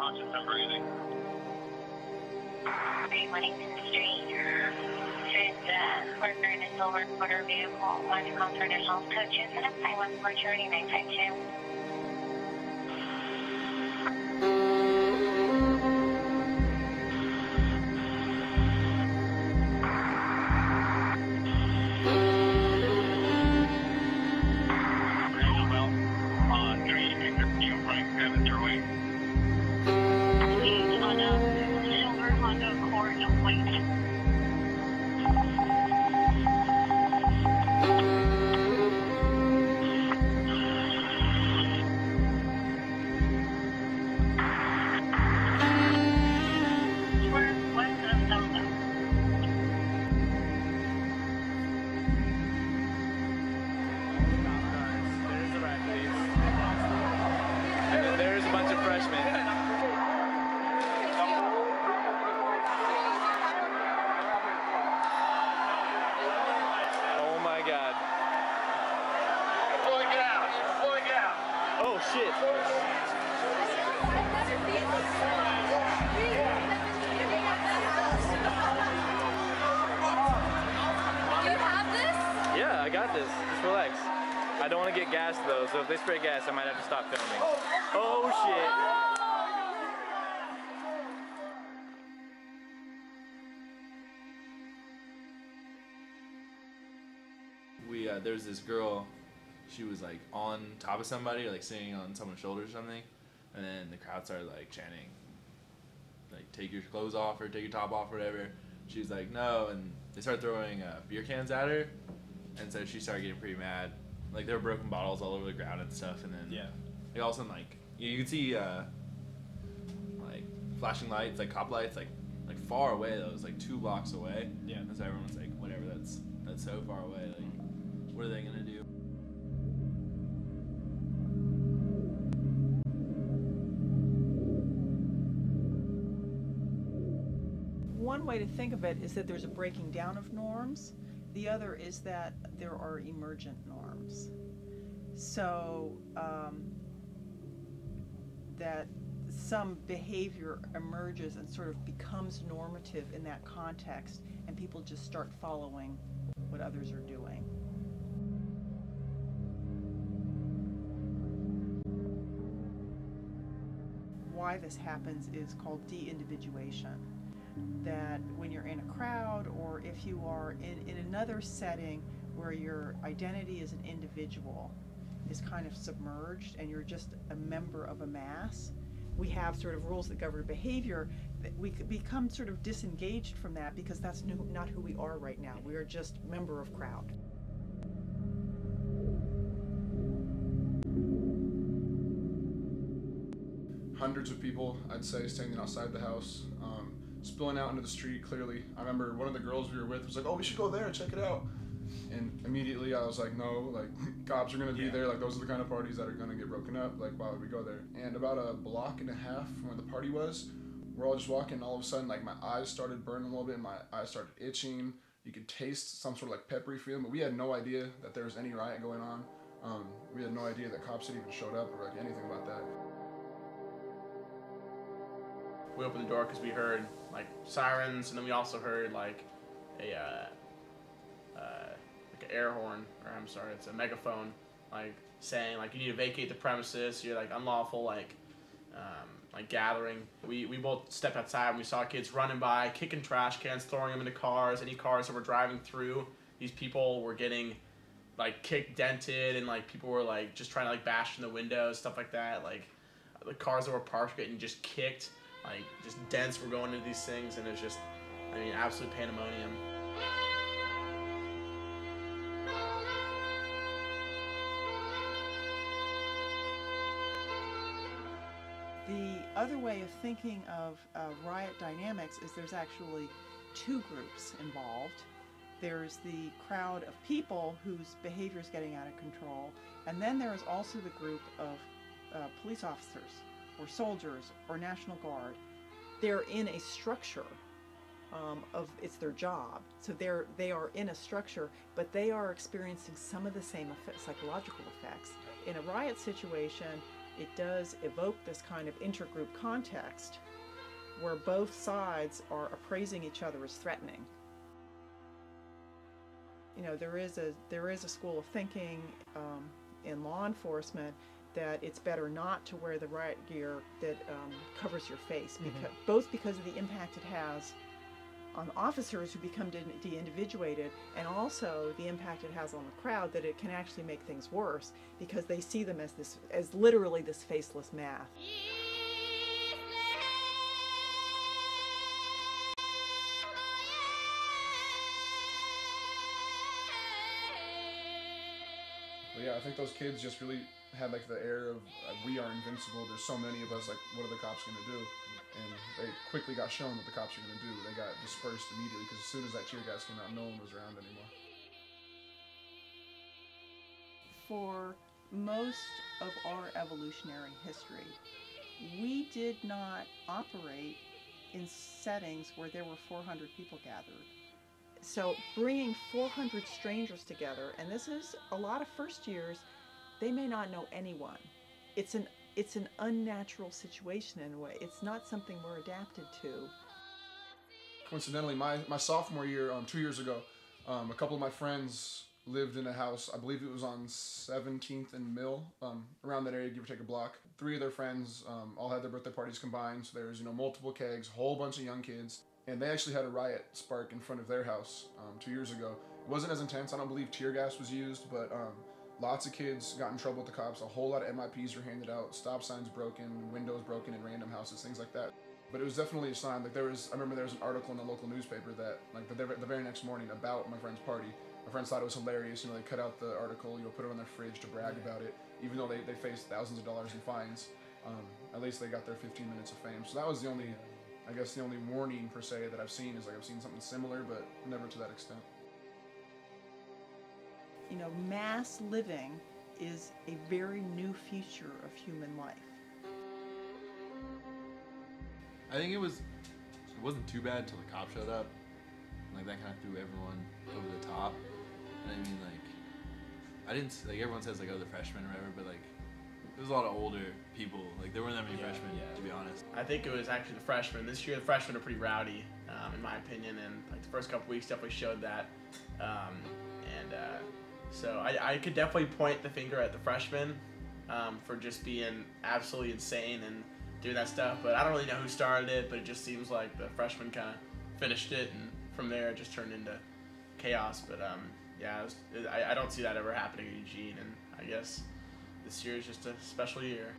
unconscious and breathing. Wellington Street. Should worker in a silver motor vehicle want to call for additional coaches and apply 143952. I don't want to get gassed though, so if they spray gas, I might have to stop filming. Oh shit! There's this girl, she was like on top of somebody, or like sitting on someone's shoulder or something, and then the crowd started like chanting, like take your clothes off or take your top off or whatever. She was like no, and they started throwing beer cans at her, and so she started getting pretty mad. Like there were broken bottles all over the ground and stuff, and then like all of a sudden like you could see like flashing lights, like cop lights, like far away. That was like 2 blocks away. Yeah. And so everyone was like, whatever, that's so far away. Like, what are they gonna do? One way to think of it is that there's a breaking down of norms. The other is that there are emergent norms. So that some behavior emerges and sort of becomes normative in that context, and people just start following what others are doing. Why this happens is called de-individuation. That when you're in a crowd, or if you are in another setting where your identity as an individual is kind of submerged and you're just a member of a mass, we have sort of rules that govern behavior. That we could become sort of disengaged from that because that's not who we are right now. We are just member of crowd. Hundreds of people, I'd say, standing outside the house. Spilling out into the street, clearly. I remember one of the girls we were with was like, oh, we should go there and check it out. And immediately I was like, no, like, cops are gonna be there, like, those are the kind of parties that are gonna get broken up, like, why would we go there? And about a block and a half from where the party was, we're all just walking, and all of a sudden, like, my eyes started burning a little bit, my eyes started itching, you could taste some sort of, like, peppery feeling, but we had no idea that there was any riot going on. We had no idea that cops had even showed up or, like, anything about that. We opened the door because we heard like sirens, and then we also heard like an air horn, or I'm sorry, it's a megaphone, like saying like you need to vacate the premises. You're like unlawful like gathering. We both stepped outside and we saw kids running by, kicking trash cans, throwing them into cars. Any cars that were driving through, these people were getting like kicked, dented, and like people were like just trying to like bash in the windows, stuff like that. Like the cars that were parked getting just kicked. Like, just dents were going into these things, and it was just, I mean, absolute pandemonium. The other way of thinking of riot dynamics is there's actually 2 groups involved. There's the crowd of people whose behavior is getting out of control, and then there is also the group of police officers, or soldiers, or National Guard. They're in a structure it's their job. So they are in a structure, but they are experiencing some of the same psychological effects. In a riot situation, it does evoke this kind of intergroup context where both sides are appraising each other as threatening. You know, there is a school of thinking in law enforcement that it's better not to wear the riot gear that covers your face, because of the impact it has on officers who become de-individuated, and also the impact it has on the crowd, that it can actually make things worse because they see them as literally this faceless mass. But yeah, I think those kids just really had like the air of we are invincible. There's so many of us. Like, what are the cops gonna do? And they quickly got shown what the cops are gonna do. They got dispersed immediately because as soon as that tear gas came out, no one was around anymore. For most of our evolutionary history, we did not operate in settings where there were 400 people gathered. So bringing 400 strangers together, and this is a lot of first years, they may not know anyone. It's an unnatural situation in a way. It's not something we're adapted to. Coincidentally, my sophomore year, 2 years ago, a couple of my friends lived in a house, I believe it was on 17th and Mill, around that area, give or take a block. 3 of their friends all had their birthday parties combined, so there was, multiple kegs, a whole bunch of young kids. And they actually had a riot spark in front of their house 2 years ago. It wasn't as intense. I don't believe tear gas was used, but lots of kids got in trouble with the cops. A whole lot of MIPs were handed out, stop signs broken, windows broken in random houses, things like that. But it was definitely a sign. Like, I remember there was an article in the local newspaper that, like, the very next morning about my friend's party. My friends thought it was hilarious. They cut out the article, put it on their fridge to brag about it, even though they faced thousands of dollars in fines. At least they got their 15 minutes of fame. So that was the only warning per se that I've seen, is like I've seen something similar, but never to that extent. Mass living is a very new feature of human life. I think it wasn't too bad until the cop showed up. Like, that kind of threw everyone over the top. And I mean, everyone says, like, oh, the freshmen or whatever, but, like, there was a lot of older people. Like, there weren't that many freshmen, to be honest. I think it was actually the freshmen. This year, the freshmen are pretty rowdy, in my opinion, and like the first couple weeks definitely showed that. So I could definitely point the finger at the freshmen for just being absolutely insane and doing that stuff. But I don't really know who started it, but it just seems like the freshmen kind of finished it, and from there it just turned into chaos. But I don't see that ever happening in Eugene, and I guess this year is just a special year.